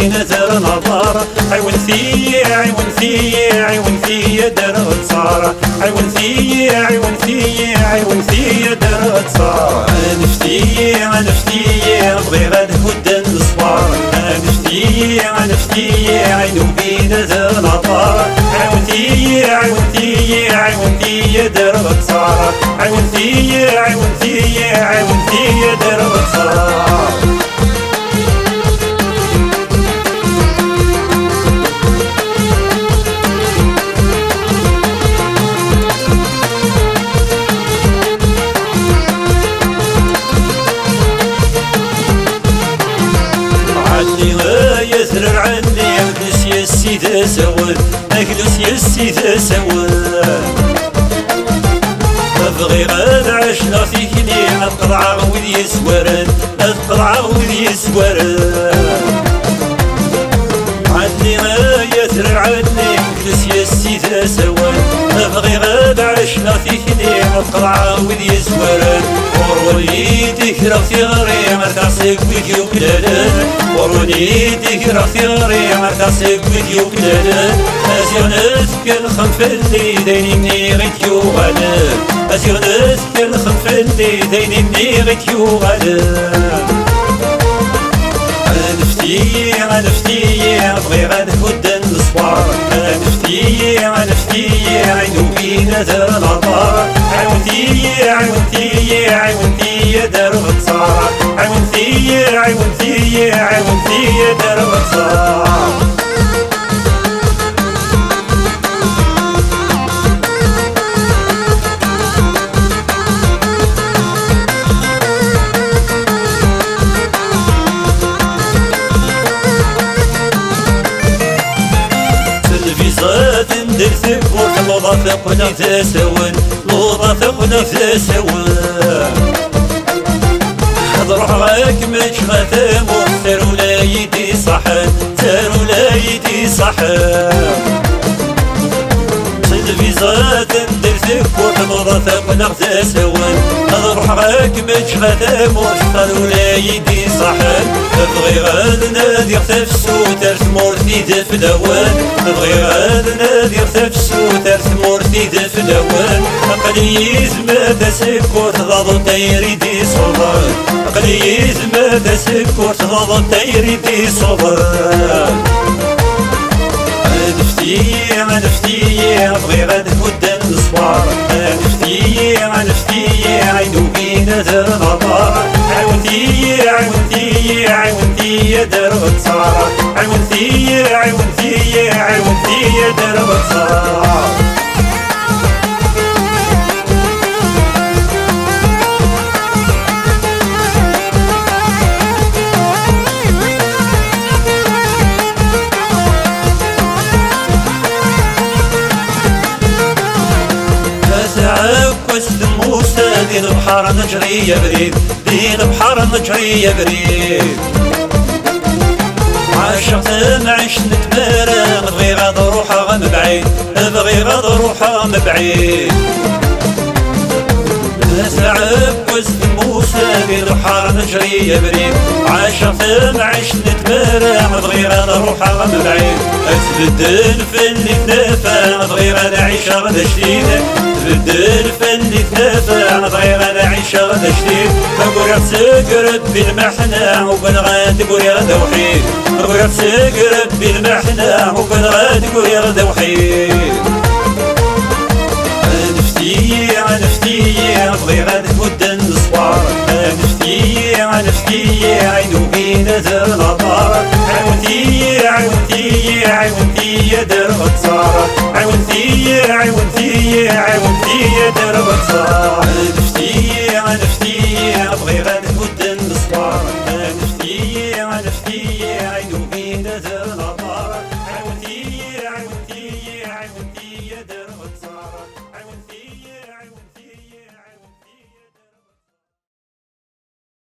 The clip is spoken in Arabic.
بينا زر نظارة عيونتي عيونتي عيونتي درغ صارة عيونتي عيونتي عيونتي درغ صارة نفتي بغي غاد هدى الصبار نفتي عينو بينا زر نظارة عيونتي عيونتي عيونتي درغ صارة عيونتي عيونتي عيونتي درغ صارة يسرر عني أكدس يسي ذا سوال أكدس يسي ذا سوال أبغي غاد عشنا فيكني أقطع وذي يسورن أقطع وذي يسورن عني يسرر عني أكدس يسي ذا سوال أبغي غاد عشنا فيكني أقطع وذي يسورن وروني تكره ثغري مرتاحسك ويديو كلالان وروني تكره ثغري مرتاحسك ويديو كلالان أزيغنات كان خنف اللي دايني مني غيتيو غالان أزيغنات كان خنف اللي دايني مني غيتيو غالان نفتي بغي غاد هدى الصوار نفتي عينو بينا دار العطار عيونتي عيونتي عيونتي دار غتصار عيونتي عيونتي عيونتي دار غتصار ندير ثبور لوضا ثقني تساون لوضا ثقني تساون نروح غاك مش غثامو سارو لا يدي صحن سارو لا يدي صحن صيد فيزات ندير ثبور لوضا ثقني تساون نروح غاك مش غثامو سارو لا يدي صحن بغي غاد نادي تفسو ترثمور في دف الاوان بغي غاد نادي تفسو ترثمور في دف الاوان قليز ما تسكر تضاض تيري دي صبر قليز ما تسكر تضاض تيري دي صبر نفتي بغي غاد هدى الصوار نفتي عينو بينا زر نظارة عيونتي عيونتي عيونتي دار غتصار عيونتي عيونتي عيونتي دار غتصار دين البحر نجري يا بريد دين البحر نجري يا بريد عاشقت نعيش نتبارى بغي غاد روحها من بعيد بغي غاد روحها من بعيد سعب وزن موسى دين البحر نجري يا بريد عاشقت نعيش نتبارى بغي غاد روحها من بعيد تبدل فني تنافى بغي غاد عيشها غدا جديدة تبدل فني تنافى بغي غاد عيشها غدا جديد بغي تسقرب بالمحنة وبن غاد بغي غدا وحيد بغي تسقرب بالمحنة وبن غاد بغي غدا وحيد نفتي بغي غاد هدى الصوار نفتي عينو بينا زر نظارة عيونتي عيونتي عيونتي دار غتصار عيونتي عيونتي عيونتي دار غتصار نفتي بغي غاد هدى الصوار نفتي عينو بينا زر نظارة عيونتي عيونتي عيونتي دار غتصار